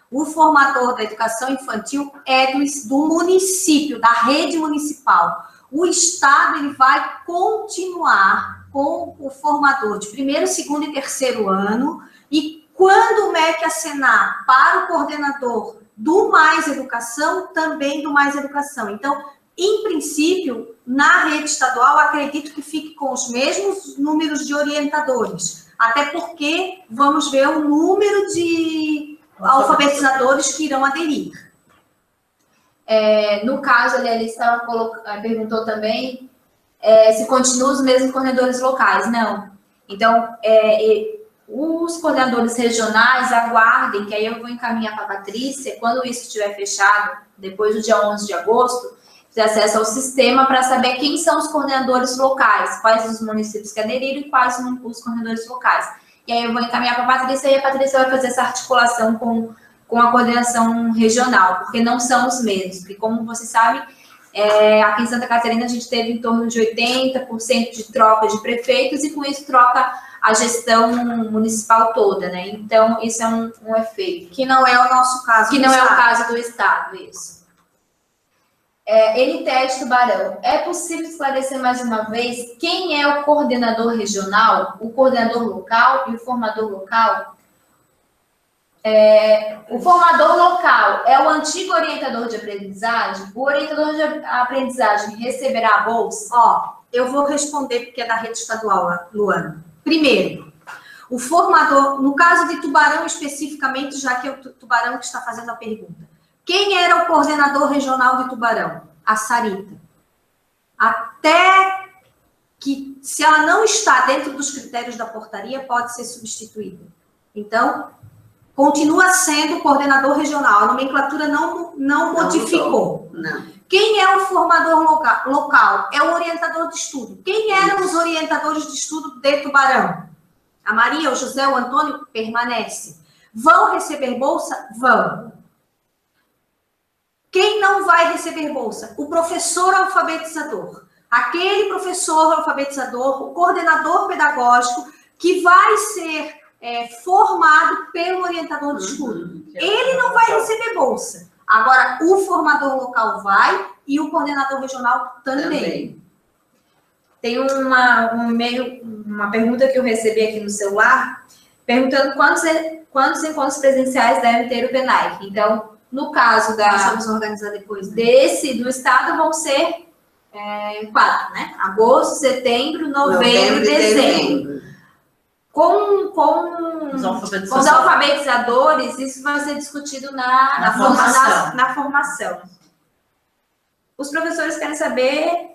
O formador da educação infantil é do município, da rede municipal. O Estado ele vai continuar com o formador de 1º, 2º e 3º ano, e quando o MEC acenar para o coordenador do Mais Educação, também do Mais Educação. Então, em princípio, na rede estadual, acredito que fique com os mesmos números de orientadores, até porque vamos ver o número de alfabetizadores que irão aderir. No caso, a Alice perguntou também se continuam os mesmos coordenadores locais. Não. Então, os coordenadores regionais aguardem, que aí eu vou encaminhar para a Patrícia, quando isso estiver fechado, depois do dia 11 de agosto, ter acesso ao sistema para saber quem são os coordenadores locais, quais os municípios que aderiram e quais os coordenadores locais. E aí eu vou encaminhar para a Patrícia e a Patrícia vai fazer essa articulação com a coordenação regional, porque não são os mesmos. Porque, como vocês sabem, aqui em Santa Catarina a gente teve em torno de 80% de troca de prefeitos e com isso troca a gestão municipal toda, né? Então, isso é um efeito. Que não é o nosso caso. Que não é o caso do Estado, isso. NTE de Tubarão, é possível esclarecer mais uma vez quem é o coordenador regional, o coordenador local e o formador local? O formador local é o antigo orientador de aprendizagem? O orientador de aprendizagem receberá a bolsa? Eu vou responder porque é da rede estadual, Luana. Primeiro, o formador, no caso de Tubarão especificamente, já que é o Tubarão que está fazendo a pergunta, quem era o coordenador regional de Tubarão? A Sarita. Até que, se ela não está dentro dos critérios da portaria, pode ser substituída. Então, Continua sendo coordenador regional, a nomenclatura não modificou. Não. Quem é o formador local? É o orientador de estudo. Quem eram os orientadores de estudo de Tubarão? A Maria, o José, o Antônio, permanece. Vão receber bolsa? Vão. Quem não vai receber bolsa? O professor alfabetizador. Aquele professor alfabetizador, o coordenador pedagógico, que vai ser formado pelo orientador de estudo. Ele não vai receber bolsa. Agora, o formador local vai e o coordenador regional também. Tem uma pergunta que eu recebi aqui no celular, perguntando quantos encontros presenciais deve ter o PENAIC. Então, no caso vamos organizar depois, né? do estado, vão ser 4, né? Agosto, setembro, novembro e dezembro. Com os alfabetizadores, isso vai ser discutido na formação. Os professores querem saber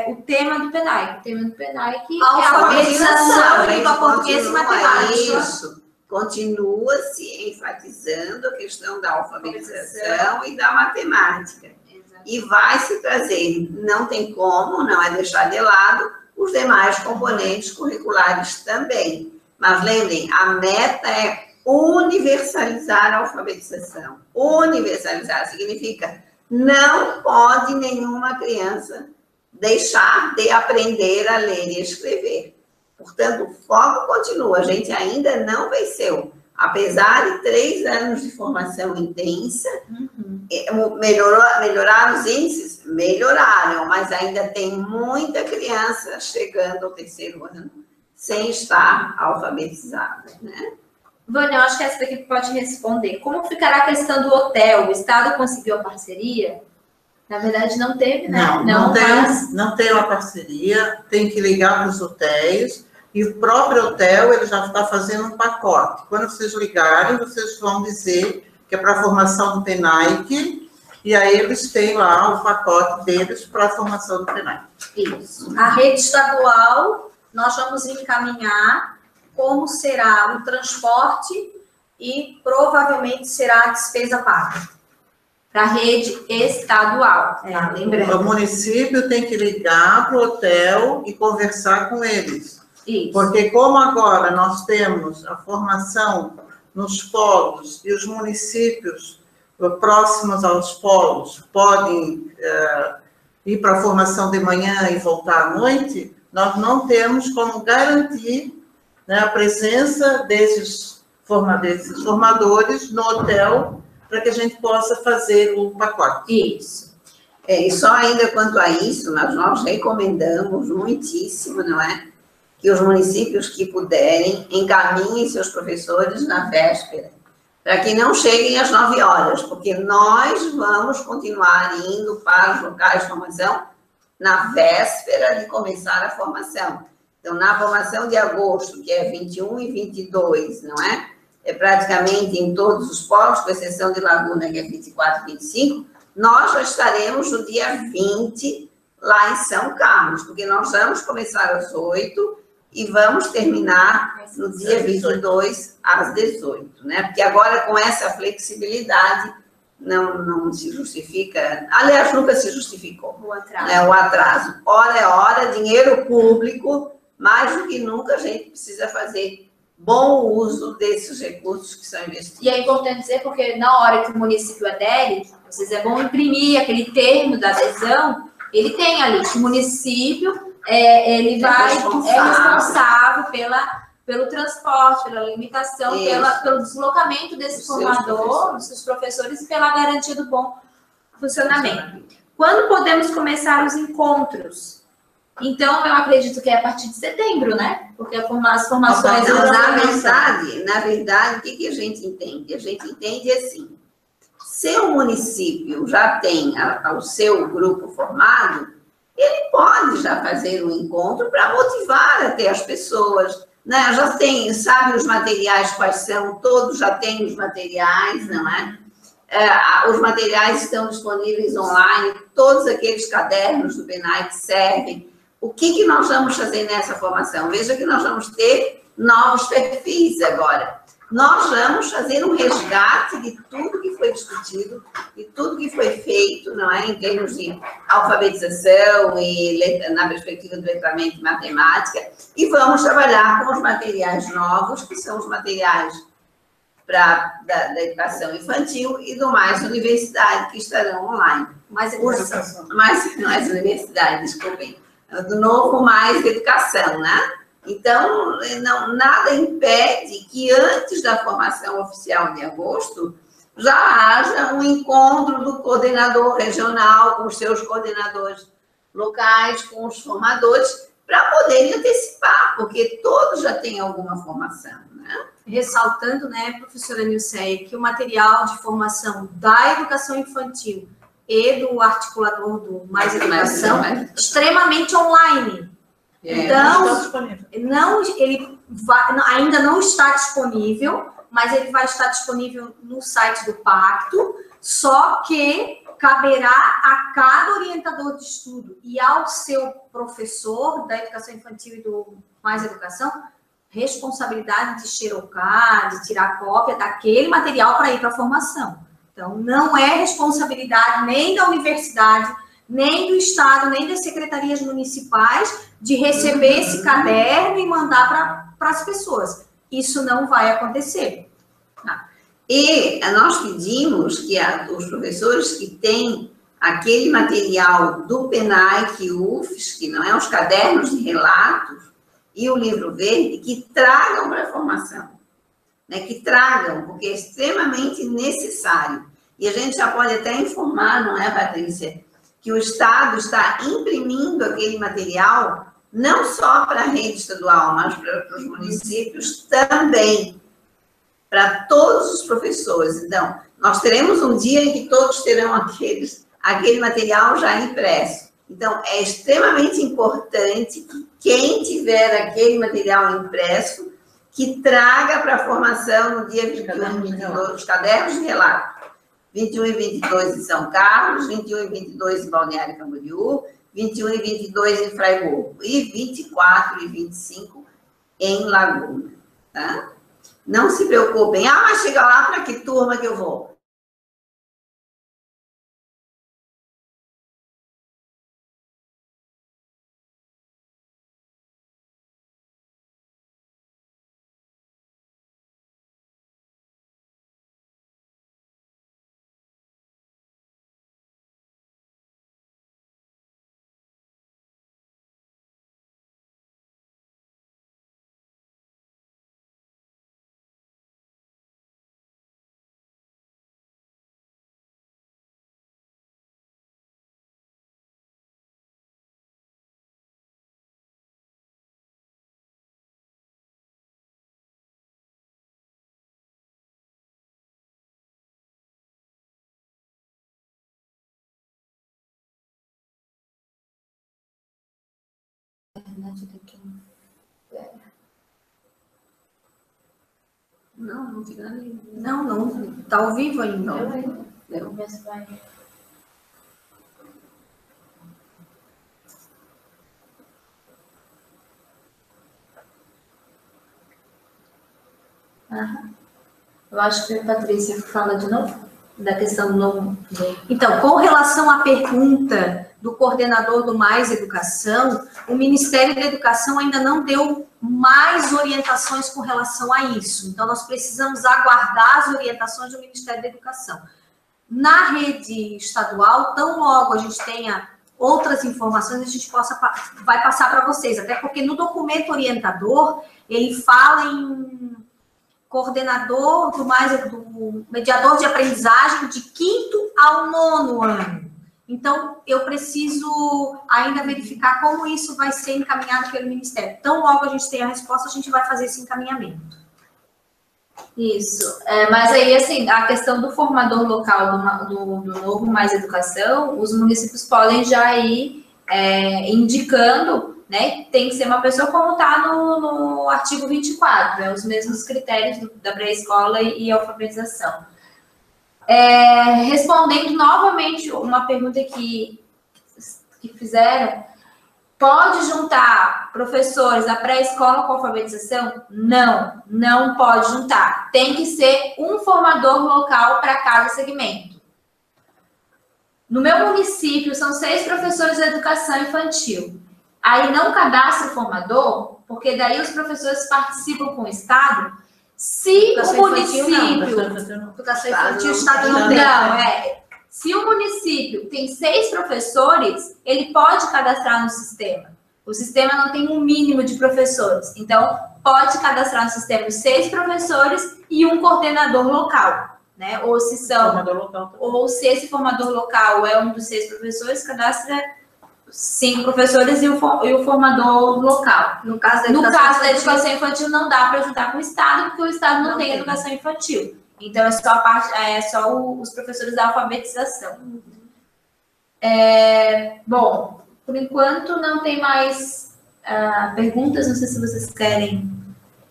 o tema do PENAIC. O tema do PENAIC é a alfabetização, língua portuguesa e matemática. Isso. Continua-se enfatizando a questão da alfabetização e da matemática. Exato. E vai se trazer, não tem como, não é deixar de lado, os demais componentes curriculares também. Mas lembrem, a meta é universalizar a alfabetização. Universalizar significa não pode nenhuma criança deixar de aprender a ler e escrever. Portanto, o foco continua. A gente ainda não venceu. Apesar de 3 anos de formação intensa, melhorar os índices? Melhoraram, mas ainda tem muita criança chegando ao 3º ano sem estar alfabetizada, né? Vânia, eu acho que essa daqui pode responder. Como ficará a questão do hotel? O Estado conseguiu a parceria? Na verdade, não teve, né? Não tem uma parceria, tem que ligar para os hotéis, e o próprio hotel ele já está fazendo um pacote. Quando vocês ligarem, vocês vão dizer que é para a formação do PENAIC, e aí eles têm lá o pacote deles para a formação do PENAIC. Isso. A rede estadual, nós vamos encaminhar como será o transporte e provavelmente será a despesa paga. Para a rede estadual. O município tem que ligar para o hotel e conversar com eles. Isso. Porque como agora nós temos a formação nos polos e os municípios próximos aos polos podem ir para a formação de manhã e voltar à noite, nós não temos como garantir, né, a presença desses formadores no hotel para que a gente possa fazer o pacote. Isso. E só ainda quanto a isso, nós recomendamos muitíssimo, não é? Que os municípios que puderem encaminhem seus professores na véspera, para que não cheguem às 9 horas, porque nós vamos continuar indo para os locais de formação na véspera de começar a formação. Então, na formação de agosto, que é 21 e 22, não é? É praticamente em todos os polos, com exceção de Laguna, que é 24 e 25, nós já estaremos no dia 20 lá em São Carlos, porque nós vamos começar às 8 e vamos terminar no dia 22 às 18, né? Porque agora, com essa flexibilidade, não se justifica, aliás, nunca se justificou o atraso. Né? O atraso. Hora é hora, dinheiro público, mais do que nunca a gente precisa fazer bom uso desses recursos que são investidos. E é importante dizer, porque na hora que o município adere, vocês é bom imprimir aquele termo da adesão, ele tem ali que o município ele é responsável pelo transporte, pela limitação, pelo deslocamento desse formador, dos seus professores e pela garantia do bom funcionamento. Quando podemos começar os encontros? Então, eu acredito que é a partir de setembro, né? Porque as formações... Na verdade, o que a gente entende? A gente entende assim, se o município já tem o seu grupo formado, ele pode já fazer um encontro para motivar até as pessoas, né? Já tem, sabe os materiais quais são, todos já têm os materiais, não é? Os materiais estão disponíveis online, todos aqueles cadernos do PENAIC servem. O que nós vamos fazer nessa formação? Veja que nós vamos ter novos perfis agora. nós vamos fazer um resgate de tudo que foi discutido, de tudo que foi feito, não é, em termos de alfabetização e na perspectiva do letramento e matemática, e vamos trabalhar com os materiais novos, que são os materiais da educação infantil e do Mais Universidade, que estarão online. Mais educação. Mais Universidade, desculpem. Do novo Mais Educação, né? Então, nada impede que antes da formação oficial de agosto já haja um encontro do coordenador regional com os seus coordenadores locais, com os formadores, para poderem antecipar, porque todos já têm alguma formação, né? Ressaltando, né, professora Nilceia, que o material de formação da educação infantil e do articulador do Mais Educação é extremamente online. Então, ainda não está disponível, mas ele vai estar disponível no site do Pacto, só que caberá a cada orientador de estudo e ao seu professor da educação infantil e do Mais Educação responsabilidade de xerocar, de tirar cópia daquele material para ir para a formação. Então, não é responsabilidade nem da universidade, nem do Estado, nem das secretarias municipais de receber esse caderno e mandar para as pessoas. Isso não vai acontecer. E nós pedimos que os professores que têm aquele material do PENAIC, UFSC, que não é os cadernos de relatos, e o livro verde, que tragam para a formação. Né? Que tragam, porque é extremamente necessário. E a gente já pode até informar, não é, Patrícia, que o Estado está imprimindo aquele material não só para a rede estadual, mas para os municípios também, para todos os professores. Então, nós teremos um dia em que todos terão aquele material já impresso. Então, é extremamente importante que quem tiver aquele material impresso, que traga para a formação no dia 21 e 22, os cadernos de relato. 21 e 22 em São Carlos, 21 e 22 em Balneário Camboriú, 21 e 22 em Fraiburgo e 24 e 25 em Laguna, tá? Não se preocupem. Ah, mas chega lá, para que turma que eu vou? Não fica nada. Não. Está ao vivo ainda. Vamos ver se vai. Eu acho que a Patrícia fala de novo da questão do novo. Então, com relação à pergunta do coordenador do Mais Educação, o Ministério da Educação ainda não deu mais orientações com relação a isso. Então, nós precisamos aguardar as orientações do Ministério da Educação. Na rede estadual, tão logo a gente tenha outras informações, a gente vai passar para vocês, até porque no documento orientador, ele fala em coordenador do mediador de aprendizagem de 5º ao 9º ano. Então, eu preciso ainda verificar como isso vai ser encaminhado pelo Ministério. Tão logo a gente tem a resposta, a gente vai fazer esse encaminhamento. Isso. Mas aí, assim, a questão do formador local do novo Mais Educação, os municípios podem já ir indicando, né, tem que ser uma pessoa como está no artigo 24, os mesmos critérios da pré-escola e alfabetização. Respondendo novamente uma pergunta que fizeram, Pode juntar professores da pré-escola com alfabetização? Não, não pode juntar. Tem que ser um formador local para cada segmento. No meu município, são 6 professores de educação infantil. Aí não cadastra o formador, porque daí os professores participam com o Estado. Se o município... Educação infantil, o Estado não tem. Não, se o município tem 6 professores, ele pode cadastrar no sistema. O sistema não tem um mínimo de professores. Então, pode cadastrar no sistema os 6 professores e um coordenador local, né? Ou se são... Ou se esse formador local é um dos 6 professores, cadastra 5 professores e o formador local. No caso da educação infantil, não dá para juntar com o Estado, porque o Estado não tem educação infantil. Então, é só os professores da alfabetização. Bom, por enquanto não tem mais perguntas, não sei se vocês querem.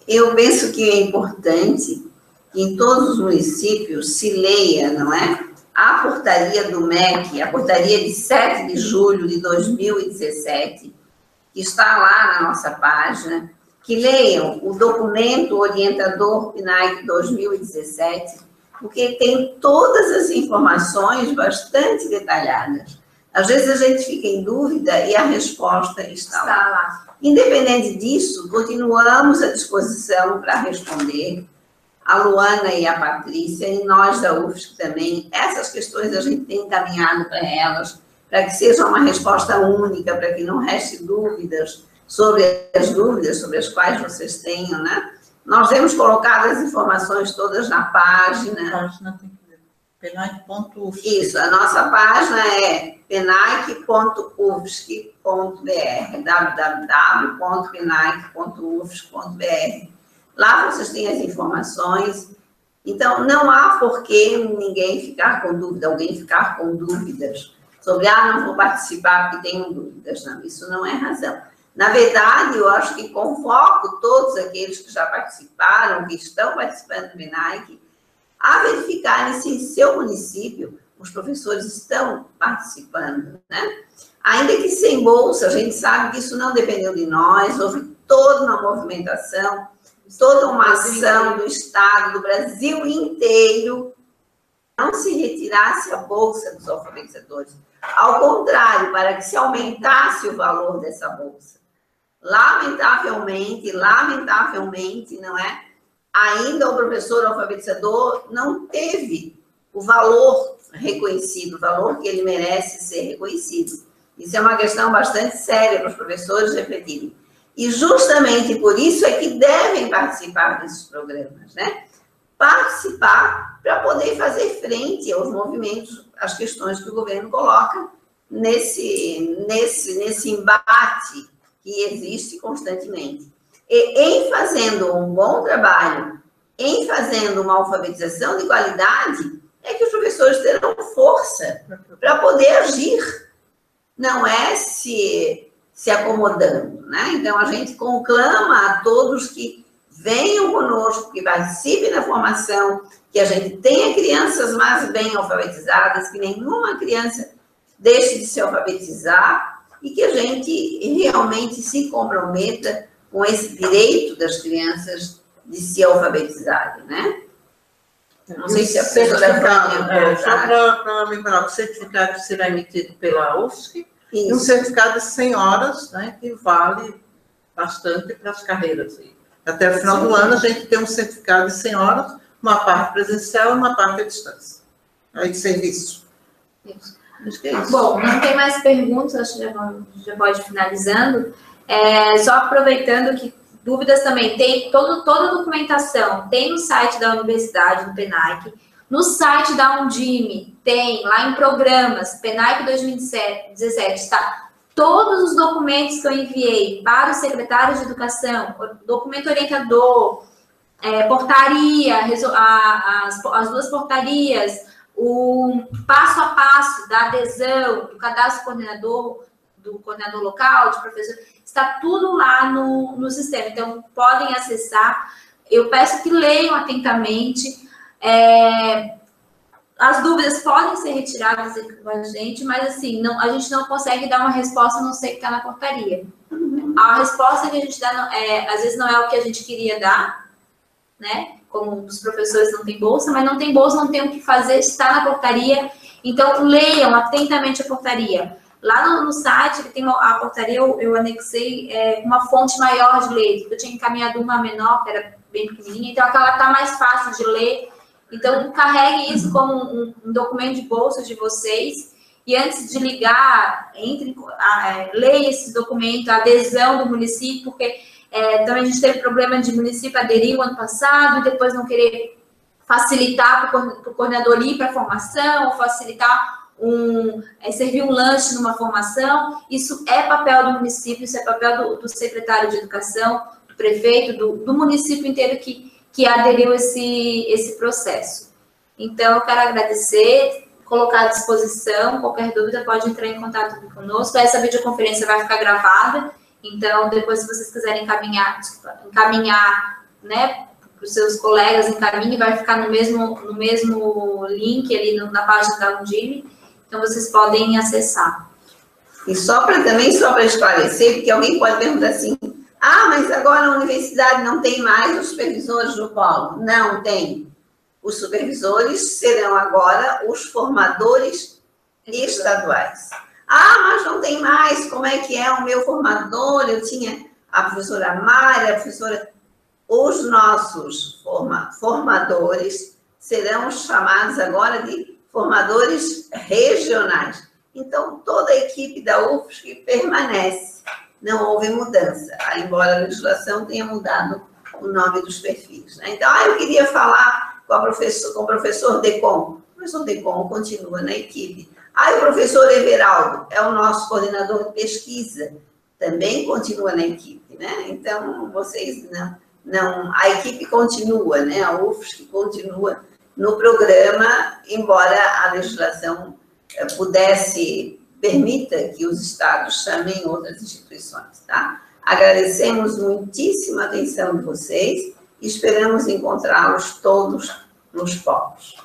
Eu penso que é importante que em todos os municípios se leia, não é? A portaria do MEC, a portaria de 7 de julho de 2017, que está lá na nossa página, que leiam o documento orientador PNAEC 2017, porque tem todas as informações bastante detalhadas. Às vezes a gente fica em dúvida e a resposta está lá. Independente disso, continuamos à disposição para responder. A Luana e a Patrícia, e nós da UFSC também, essas questões a gente tem encaminhado para elas, para que seja uma resposta única, para que não reste dúvidas sobre as quais vocês tenham, né? Nós temos colocado as informações todas na página. penaic.ufsc. Isso, a nossa página é penaic.ufsc.br, www.penaic.ufsc.br. Lá vocês têm as informações. Então, não há por que ninguém ficar com dúvida, alguém ficar com dúvidas sobre, não vou participar porque tenho dúvidas. Não, isso não é razão. Na verdade, eu acho que convoco todos aqueles que já participaram, que estão participando do PNAEC, a verificarem se em seu município os professores estão participando, né? Ainda que sem bolsa, a gente sabe que isso não dependeu de nós, houve toda uma movimentação, toda uma ação do Estado, do Brasil inteiro, não se retirasse a bolsa dos alfabetizadores. Ao contrário, para que se aumentasse o valor dessa bolsa. Lamentavelmente, não é? Ainda o professor alfabetizador não teve o valor reconhecido, o valor que ele merece ser reconhecido. Isso é uma questão bastante séria para os professores refletirem. E justamente por isso é que devem participar desses programas, né? Participar para poder fazer frente aos movimentos, às questões que o governo coloca nesse embate que existe constantemente. E em fazendo um bom trabalho, em fazendo uma alfabetização de qualidade, é que os professores terão força para poder agir. Não é se acomodando, né? Então, a gente conclama a todos que venham conosco, que participem da formação, que a gente tenha crianças mais bem alfabetizadas, que nenhuma criança deixe de se alfabetizar e que a gente realmente se comprometa com esse direito das crianças de se alfabetizarem, né? Não sei se a professora Vânia... Só para lembrar, o certificado será emitido pela UFSC, e um certificado de 100 horas, né, que vale bastante para as carreiras. Até o final do ano, a gente tem um certificado de 100 horas, uma parte presencial e uma parte à distância. Aí, de serviço. Isso. Acho que é isso. Bom, não tem mais perguntas, acho que já pode ir finalizando. Só aproveitando que dúvidas também, tem toda a documentação, tem no site da universidade, do PNAEC, no site da Undime, tem lá em programas, PNAEC 2017, está todos os documentos que eu enviei para os secretários de educação, documento orientador, portaria, as 2 portarias, o passo a passo da adesão, do cadastro coordenador, do coordenador local, de professor, está tudo lá no sistema. Então, podem acessar. Eu peço que leiam atentamente. as dúvidas podem ser retiradas com a gente, mas assim, não, a gente não consegue dar uma resposta, não sei o que está na portaria. A resposta que a gente dá, às vezes não é o que a gente queria dar, né? Como os professores não têm bolsa, mas não tem bolsa, não tem o que fazer, está na portaria. Então, leiam atentamente a portaria. Lá no site, que tem a portaria, eu anexei uma fonte maior de ler. Eu tinha encaminhado uma menor, que era bem pequenininha, então aquela está mais fácil de ler. Então, carregue isso como um documento de bolsa de vocês. E antes de ligar, leia esse documento, a adesão do município, porque também a gente teve problema de município aderir o ano passado, e depois não querer facilitar para o coordenador ir para a formação, ou facilitar servir um lanche numa formação. Isso é papel do município, isso é papel do secretário de educação, do prefeito, do município inteiro que aderiu esse processo. Então, eu quero agradecer, colocar à disposição, qualquer dúvida pode entrar em contato conosco. Essa videoconferência vai ficar gravada, então, depois, se vocês quiserem encaminhar, né, para os seus colegas, encaminhe, vai ficar no mesmo link ali na página da Undime. Então, vocês podem acessar. E só para esclarecer, porque alguém pode perguntar assim, mas agora a universidade não tem mais os supervisores do polo. Não tem. Os supervisores serão agora os formadores estaduais. Mas não tem mais, como é que é o meu formador? Eu tinha a professora Mari, a professora... Os nossos formadores serão chamados agora de formadores regionais. Então, toda a equipe da UFSC permanece. Não houve mudança, embora a legislação tenha mudado o nome dos perfis. Né? Então, eu queria falar com o professor Decon. O professor Decon continua na equipe. O professor Everaldo é o nosso coordenador de pesquisa, também continua na equipe. Né? Então, vocês não, a equipe continua, né? A UFSC continua no programa, embora a legislação permita que os estados chamem outras instituições, tá? Agradecemos muitíssimo a atenção de vocês e esperamos encontrá-los todos nos polos.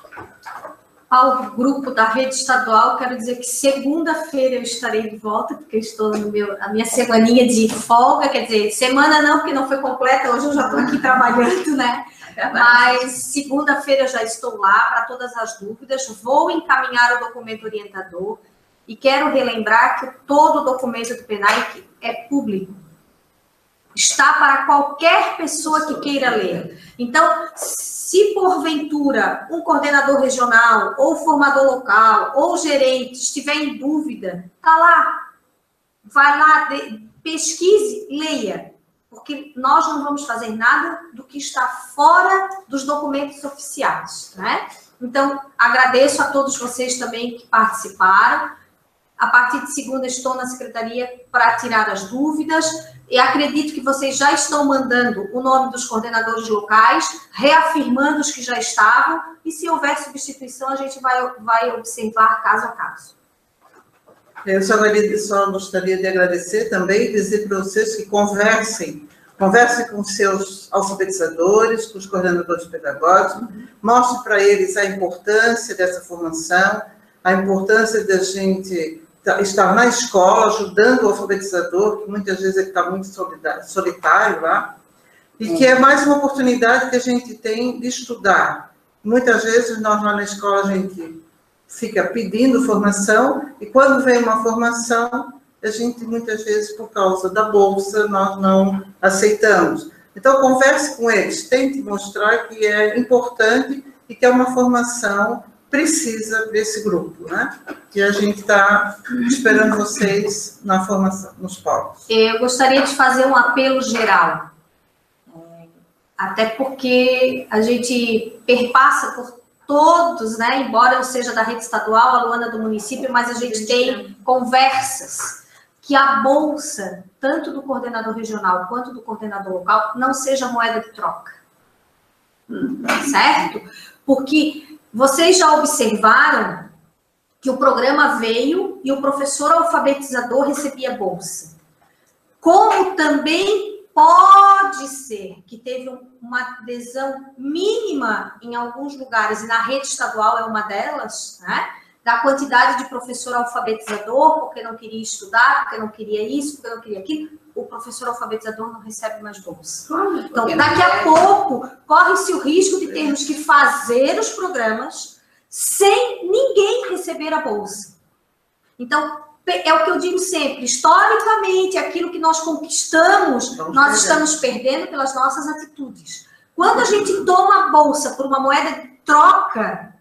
Ao grupo da rede estadual, quero dizer que segunda-feira eu estarei de volta, porque eu estou na minha semaninha de folga, quer dizer, semana não, porque não foi completa, hoje eu já estou aqui trabalhando, né? Mas segunda-feira eu já estou lá para todas as dúvidas, vou encaminhar o documento orientador e quero relembrar que todo o documento do PENAIC é público. Está para qualquer pessoa que queira ler. Então, se porventura um coordenador regional, ou formador local, ou gerente estiver em dúvida, tá lá. Vai lá, pesquise, leia. Porque nós não vamos fazer nada do que está fora dos documentos oficiais, né? Então, agradeço a todos vocês também que participaram. A partir de segunda estou na secretaria para tirar as dúvidas e acredito que vocês já estão mandando o nome dos coordenadores locais, reafirmando os que já estavam, e se houver substituição, a gente vai observar caso a caso. Eu só gostaria de agradecer também e dizer para vocês que conversem com seus alfabetizadores, com os coordenadores pedagógicos, mostre para eles a importância dessa formação, a importância da gente estar na escola, ajudando o alfabetizador, que muitas vezes ele está muito solitário lá, e que é mais uma oportunidade que a gente tem de estudar. Muitas vezes nós lá na escola a gente fica pedindo formação, e quando vem uma formação, a gente muitas vezes, por causa da bolsa, nós não aceitamos. Então, converse com eles, tente mostrar que é importante e que é uma formação precisa para esse grupo, né? Que a gente está esperando vocês na formação, nos polos. Eu gostaria de fazer um apelo geral, até porque a gente perpassa por todos, né? Embora eu seja da rede estadual, a Luana do município, mas a gente tem conversas que a bolsa, tanto do coordenador regional quanto do coordenador local, não seja moeda de troca. Certo? Porque vocês já observaram que o programa veio e o professor alfabetizador recebia bolsa. Como também Pode ser que teve uma adesão mínima em alguns lugares, e na rede estadual é uma delas, né? Da quantidade de professor alfabetizador, porque não queria estudar, porque não queria isso, porque não queria aquilo. O professor alfabetizador não recebe mais bolsa. Então, daqui a pouco, corre-se o risco de termos que fazer os programas sem ninguém receber a bolsa. Então, é o que eu digo sempre, historicamente, aquilo que nós conquistamos, nós estamos perdendo pelas nossas atitudes. Quando a gente toma a bolsa por uma moeda de troca,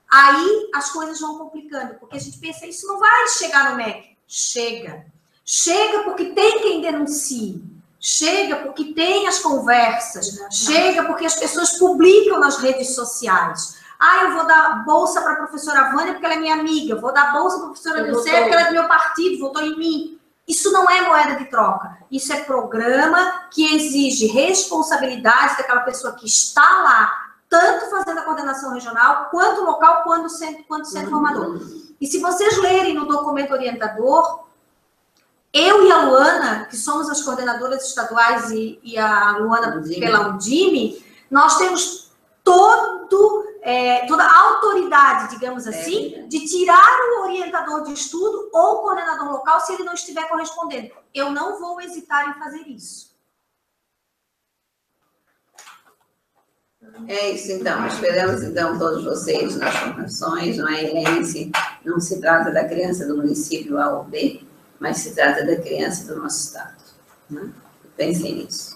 aí as coisas vão complicando, porque a gente pensa, isso não vai chegar no MEC. Chega. Chega porque tem quem denuncie. Chega porque tem as conversas. Chega porque as pessoas publicam nas redes sociais. Ah, eu vou dar bolsa para a professora Vânia porque ela é minha amiga. Vou dar bolsa para a professora Dilcé porque ela é do meu partido, votou em mim. Isso não é moeda de troca. Isso é programa que exige responsabilidade daquela pessoa que está lá, tanto fazendo a coordenação regional, quanto local, quanto centro formador. E se vocês lerem no documento orientador, eu e a Luana, que somos as coordenadoras estaduais e a Luana pela Undime, nós temos toda a autoridade, digamos assim, de tirar o orientador de estudo ou o coordenador local se ele não estiver correspondendo. Eu não vou hesitar em fazer isso. É isso, então. Esperamos, então, todos vocês nas formações. Não se trata da criança do município A ou B, mas se trata da criança do nosso estado. Né? Pensem nisso.